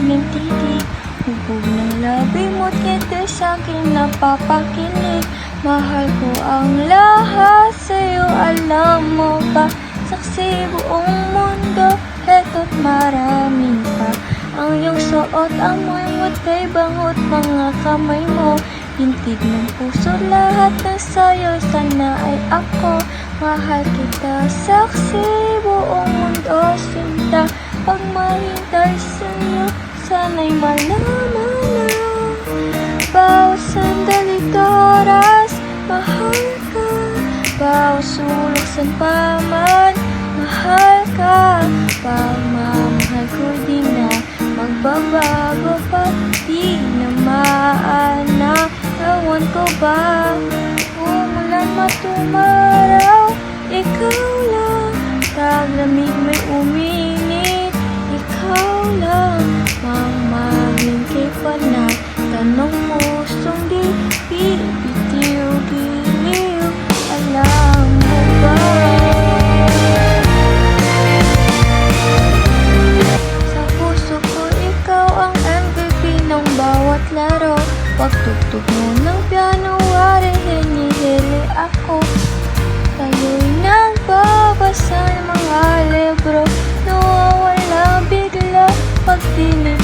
ng titig, hubog ng labi mo't ngiti sa'king napapakilig. Mahal ko ang lahat sa'yo, alam mo ba? Saksi buong mundo, heto't marami pa. Ang iyong suot, amoy mo't kay bangot mga kamay mo. Hintig ng puso, lahat ng sayo, sana ay ako. Mahal kita, saksi buong mundo, sinta. Pag mahintay sa'yo, sana'y malaman na bawat sandalit oras, mahal ka. Bawat sulok saan pa man, mahal ka. Pagmamahal ko di na magbabago, pati na maana. Ewan ko ba, umulan matumaraw, ikaw lang. Taglamig may uminit, ikaw lang. Mamahalin kay panat, tanong pusong di bibitiw-giliw. Alam mo ba? Sa puso ko ikaw ang MVP ng bawat laro. Pag tugtog mo ng piano, wari hinihili ako. Tayo'y nagbabasa ng mga libro, nawawala bigla pag dinig